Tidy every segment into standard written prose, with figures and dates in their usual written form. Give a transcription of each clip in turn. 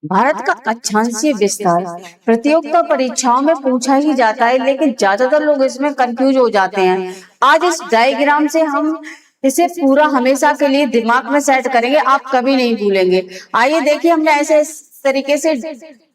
भारत का अक्षांशीय विस्तार प्रतियोगिता परीक्षाओं में पूछा ही जाता है, लेकिन ज्यादातर लोग इसमें कंफ्यूज हो जाते हैं। आज इस डायग्राम से हम इसे पूरा हमेशा के लिए दिमाग में सेट करेंगे, आप कभी नहीं भूलेंगे। आइए देखिए, हमने ऐसे इस तरीके से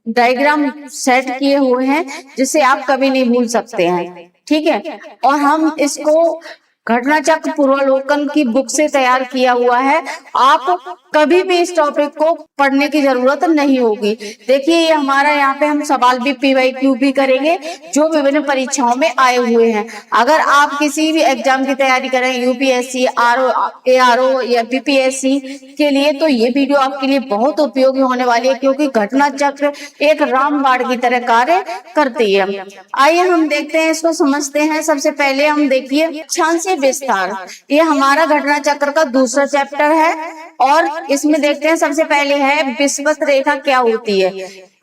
डायग्राम सेट किए हुए हैं जिसे आप कभी नहीं भूल सकते हैं। ठीक है, और हम इसको घटना चक्र पूर्वावलोकन की बुक से तैयार किया हुआ है। आप कभी भी इस टॉपिक को पढ़ने की जरूरत नहीं होगी। देखिए, ये हमारा यहाँ पे हम सवाल भी PYQ भी करेंगे जो विभिन्न परीक्षाओं में आए हुए हैं। अगर आप किसी भी एग्जाम की तैयारी करें, UPSC, ARO या BPSC के लिए, तो ये वीडियो आपके लिए बहुत उपयोगी होने वाली है, क्योंकि घटना चक्र एक रामबाण की तरह कार्य करती है। आइए हम देखते हैं, इसको समझते हैं। सबसे पहले हम देखिए अक्षांशीय विस्तार, ये हमारा घटना चक्र का दूसरा चैप्टर है और इसमें देखते हैं सबसे पहले है विषुवत रेखा क्या होती है।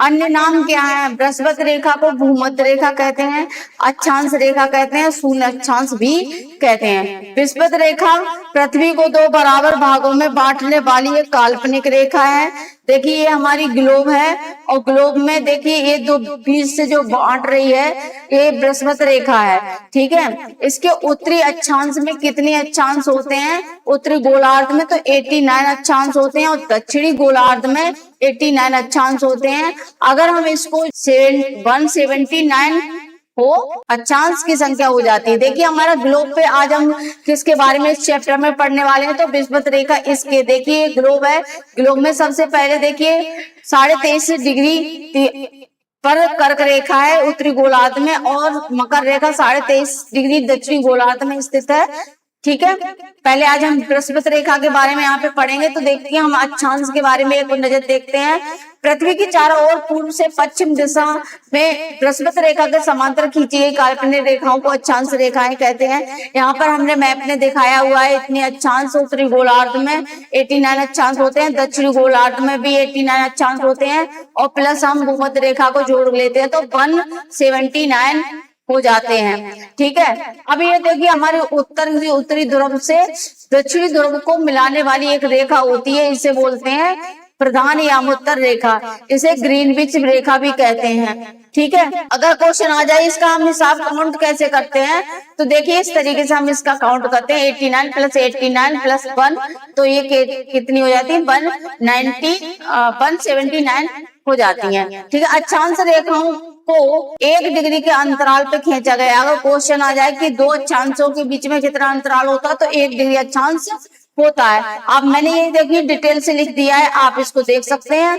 अन्य नाम क्या है? बृहस्पति रेखा को भूमध्य रेखा कहते हैं, अक्षांश रेखा कहते हैं, शून्य अक्षांश भी कहते हैं। विषुवत रेखा पृथ्वी को दो बराबर भागों में बांटने वाली एक काल्पनिक रेखा है। देखिए, ये हमारी ग्लोब है और ग्लोब में देखिए ये दो बीच से जो बांट रही है ये बृहस्पति रेखा है। ठीक है, इसके उत्तरी अक्षांश में कितने अक्षांश होते हैं? उत्तरी गोलार्ध में तो 89 अक्षांश होते हैं और दक्षिणी गोलार्ध में 89 अक्षांश होते हैं। अगर हम इसको 179 हो अक्षांश की संख्या हो जाती है। देखिए, हमारा ग्लोब पे आज हम किसके बारे में इस चैप्टर में पढ़ने वाले हैं? तो विषुवत रेखा इसके, देखिए ग्लोब है, ग्लोब में सबसे पहले देखिए 23.5 डिग्री पर कर्क रेखा है उत्तरी गोलार्ध में और मकर रेखा 23.5 डिग्री दक्षिणी गोलार्ध में स्थित है। ठीक है, पहले आज हम बृहस्पति रेखा के बारे में यहाँ पे पढ़ेंगे। तो देखिए, हम अक्षांश के बारे में एक नजर देखते हैं। पृथ्वी की चारों ओर पूर्व से पश्चिम दिशा में बृहस्पति रेखा के समांतर खींची गई काल्पनिक रेखाओं को अक्षांश रेखाएं कहते हैं। यहाँ पर हमने मैप में दिखाया हुआ है इतने अक्षांश उत्तरी गोलार्ध में 89 अक्षांश होते हैं, दक्षिणी गोलार्ध में भी 89 अक्षांश होते हैं और प्लस हम भूमध्य रेखा को जोड़ लेते हैं तो 179 हो जाते हैं। ठीक है, अब ये देखिए, हमारे उत्तरी ध्रुव से दक्षिणी ध्रुव को मिलाने वाली एक रेखा होती है, इसे बोलते हैं प्रधान यामोत्तर रेखा, इसे ग्रीनविच रेखा भी कहते हैं। ठीक है, अगर क्वेश्चन आ जाए इसका हम हिसाब काउंट कैसे करते हैं, तो देखिए इस तरीके से हम इसका काउंट करते हैं 89 + 89 + 1, तो ये कितनी हो जाती है? 179 हो जाती है। ठीक है, अक्षांश रेखाओं को 1 डिग्री के अंतराल पे खींचा गया। अगर क्वेश्चन आ जाए कि दो अक्षांशों के बीच में कितना अंतराल होता है, तो 1 डिग्री अक्षांश होता है। अब मैंने ये देखिए डिटेल से लिख दिया है, आप इसको देख सकते हैं।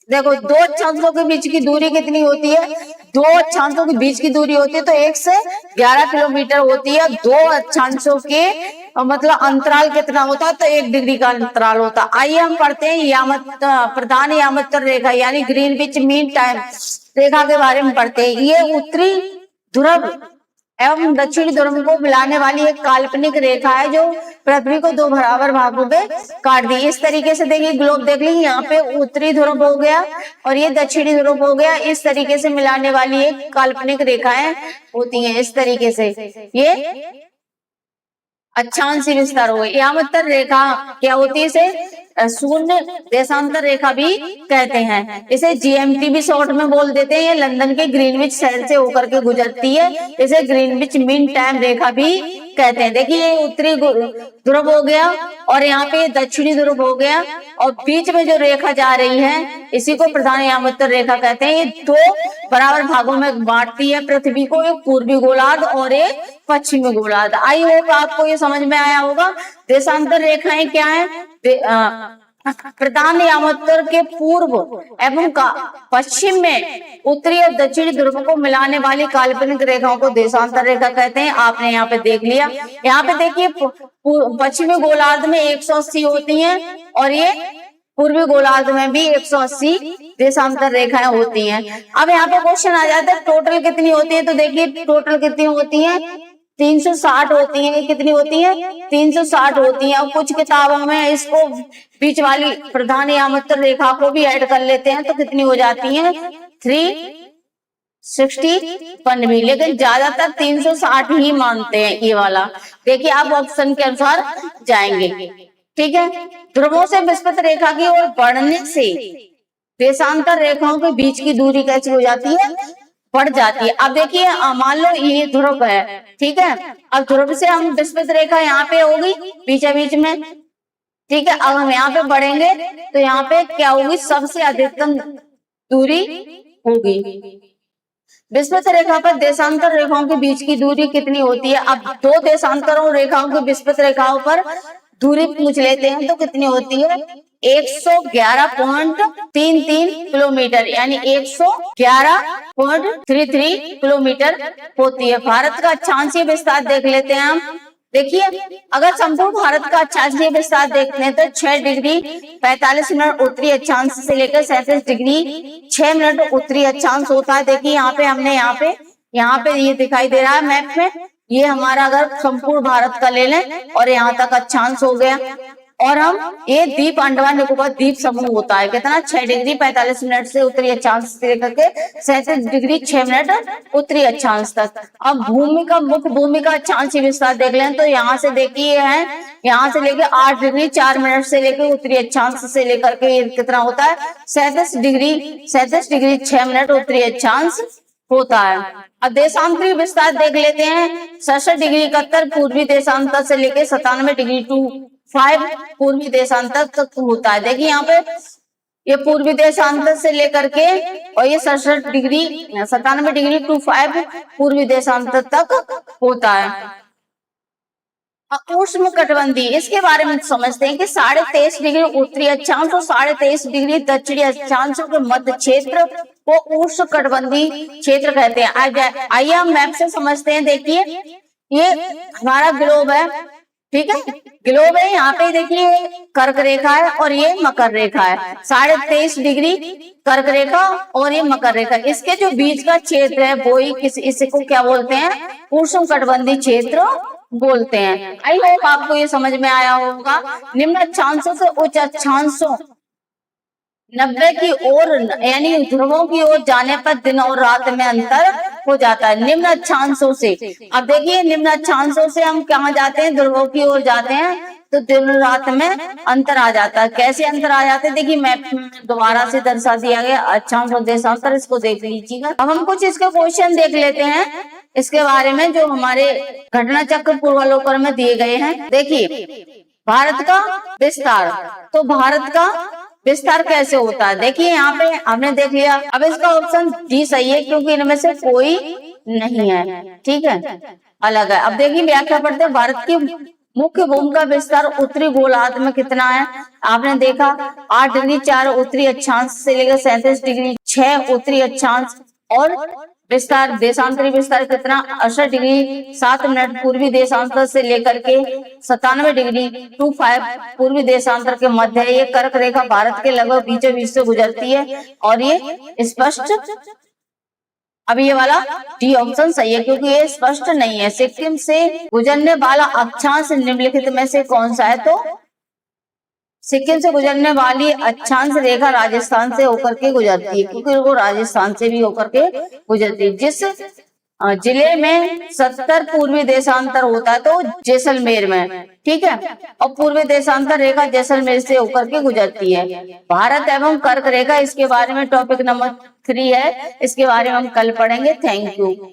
देखो, दो अक्षांशों के बीच की दूरी कितनी होती है? दो अक्षांशों के बीच की दूरी होती है तो 1 से 11 किलोमीटर होती है। दो अक्षांशों के मतलब अंतराल कितना होता है? तो 1 डिग्री का अंतराल होता है। आइए हम पढ़ते हैं प्रधान यामोत्तर रेखा यानी ग्रीनविच मीन टाइम रेखा के बारे में पढ़ते हैं। ये उत्तरी ध्रुव एवं दक्षिणी ध्रुव को मिलाने वाली एक काल्पनिक रेखा है जो पृथ्वी को दो बराबर भागों में काट दी। इस तरीके से देखिए, ग्लोब देख लीजिए, यहाँ पे उत्तरी ध्रुव हो गया और ये दक्षिणी ध्रुव हो गया। इस तरीके से मिलाने वाली एक काल्पनिक रेखाएं होती हैं। इस तरीके से ये अक्षांशीय विस्तार हो गई। यामोत्तर रेखा क्या होती है? इसे शून्य देशांतर रेखा भी कहते हैं। इसे GMT भी शॉर्ट में बोल देते हैं। ये लंदन के ग्रीनविच शहर से होकर के गुजरती है। इसे ग्रीनविच मीन टाइम रेखा भी कहते हैं। देखिए, ये उत्तरी ध्रुव हो गया और यहाँ पे दक्षिणी ध्रुव हो गया और बीच में जो रेखा जा रही है इसी को प्रधान यामोत्तर रेखा कहते हैं। ये दो बराबर भागों में बांटती है पृथ्वी को, एक पूर्वी गोलार्ध और एक पश्चिमी गोलार्ध। आई होप आपको ये समझ में आया होगा। देशांतर रेखाएं क्या है? प्रधान यामोत्तर के पूर्व एवं पश्चिम में उत्तरी और दक्षिणी ध्रुव को मिलाने वाली काल्पनिक रेखाओं को देशांतर रेखा कहते हैं। आपने यहाँ पे देख लिया। यहाँ पे देखिए, पश्चिमी गोलार्ध में 180 होती हैं और ये पूर्वी गोलार्ध में भी 180 देशांतर रेखाएं होती हैं। अब यहाँ पे क्वेश्चन आ जाता है टोटल कितनी होती है? तो देखिए, टोटल कितनी होती है? 360 होती है। कितनी होती है? 360 होती है। और कुछ किताबों में इसको बीच वाली प्रधान यामोत्तर रेखा को भी ऐड कर लेते हैं तो कितनी हो जाती है? 361 भी, लेकिन ज्यादातर 360 ही मानते हैं ये वाला। देखिए, आप ऑप्शन के अनुसार जाएंगे। ठीक है। ध्रुवों से विस्पत रेखा की ओर बढ़ने से देशांतर रेखाओं के बीच की दूरी कैसी हो जाती है, बढ़ जाती है। अब देखिए मान लो ये ध्रुव है, ठीक है। अब ध्रुव से हम विस्पत रेखा यहाँ पे होगी बीच बीच में, ठीक है। अब हम यहाँ पे बढ़ेंगे तो यहाँ पे क्या होगी, सबसे अधिकतम दूरी होगी। विस्पत रेखा पर देशांतर रेखाओं के बीच की दूरी कितनी होती है? अब दो देशांतरों रेखाओं की विस्पत रेखाओं पर दूरी पूछ लेते हैं तो कितनी होती है, 111.33 किलोमीटर, यानी 111.33 किलोमीटर होती है। भारत का अक्षांशीय विस्तार देख लेते हैं हम। देखिए अगर संपूर्ण भारत का अक्षांशीय विस्तार देखते हैं तो 6 डिग्री 45 मिनट उत्तरी अक्षांश से लेकर 37 डिग्री 6 मिनट उत्तरी अक्षांश होता है। देखिए यहाँ पे हमने यहाँ पे ये दिखाई दे रहा है मैप में, ये हमारा अगर संपूर्ण भारत का ले लें और यहाँ तक अक्षांश हो गया, और हम ये द्वीप अंडमान निकोबार द्वीप समूह होता है कितना, 6 डिग्री 45 मिनट से उत्तरी अक्षांश से लेकर के 37 डिग्री 6 मिनट उत्तरी अक्षांश तक। अब भूमि का मुख्य भूमि का अक्षांशीय विस्तार देख लें तो यहाँ से देखिए है, यहाँ से लेकर 8 डिग्री 4 मिनट से लेकर उत्तरी अक्षांश से लेकर के ये कितना होता है, 37 डिग्री 6 मिनट उत्तरी अक्षांश होता है। अब देशांतरीय विस्तार देख लेते हैं, 67 डिग्री 71 पूर्वी देशांतर से लेकर 97 डिग्री 25 पूर्वी देशांतर तक होता है। देखिए यहाँ पे ये पूर्वी देशांतर से लेकर के और ये 97 डिग्री 25 पूर्वी देशांतर तक होता है। उष्ण कटिबंधीय, इसके बारे में समझते हैं कि 23.5 डिग्री उत्तरी अक्षांश और 23.5 डिग्री दक्षिणी अक्षांश के मध्य क्षेत्र को उष्ण कटिबंधीय क्षेत्र कहते हैं। आइए हम मैप से समझते हैं। देखिए ये हमारा ग्लोब है, ठीक है, ग्लोब है। यहाँ पे देखिए कर्क रेखा है और ये मकर रेखा है, 23.5 डिग्री कर्क रेखा और ये मकर रेखा। इसके जो बीच का क्षेत्र है वो ही इसको क्या बोलते हैं, उष्ण कटिबंधीय क्षेत्र बोलते हैं। आई होप आपको ये समझ में आया होगा। निम्न अक्षांशों से उच्च अक्षांशों 90 की ओर यानी ध्रुवों की ओर जाने पर दिन और रात में अंतर हो जाता है निम्न अक्षांशों से। अब देखिए निम्न अक्षांशों से हम कहाँ जाते हैं, ध्रुवों की ओर जाते हैं तो दिन रात में अंतर आ जाता है। कैसे अंतर आ जाते हैं, देखिए मैप दोबारा से दर्शा दिया गया अक्षांश और देशांतर, इसको देख लीजिएगा। अब हम कुछ इसके क्वेश्चन देख लेते हैं इसके बारे में जो हमारे घटना चक्र पूर्वालोकन में दिए गए हैं। देखिए भारत का विस्तार, तो भारत का विस्तार कैसे होता है, देखिए यहाँ पे हमने देख लिया। अब इसका ऑप्शन डी सही है क्योंकि इनमें से कोई नहीं है, ठीक है, अलग है। अब देखिए व्याख्या पढ़ते हैं। भारत की मुख्य भूमि का विस्तार उत्तरी गोलार्ध में कितना है, आपने देखा 8 डिग्री 4 उत्तरी अक्षांश से लेकर 37 डिग्री 6 उत्तरी अक्षांश, और विस्तार देशांतरी विस्तार कितना 68 डिग्री 7 मिनट पूर्वी देशांतर से लेकर के 97 डिग्री 25 पूर्वी देशांतर के मध्य है। ये कर्क रेखा भारत के लगभग बीचों बीच से गुजरती है और ये स्पष्ट, अब ये वाला डी ऑप्शन सही है क्योंकि ये स्पष्ट नहीं है। सिक्किम से गुजरने वाला अक्षांश निम्नलिखित में से कौन सा है, तो सिक्किम से गुजरने वाली अक्षांश रेखा राजस्थान से होकर के गुजरती है क्योंकि वो राजस्थान से भी होकर के गुजरती है। जिस जिले में 70 पूर्वी देशांतर होता है तो जैसलमेर में, ठीक है, और पूर्वी देशांतर रेखा जैसलमेर से होकर के गुजरती है। भारत एवं कर्क रेखा, इसके बारे में टॉपिक नंबर 3 है, इसके बारे में हम कल पढ़ेंगे। Thank you.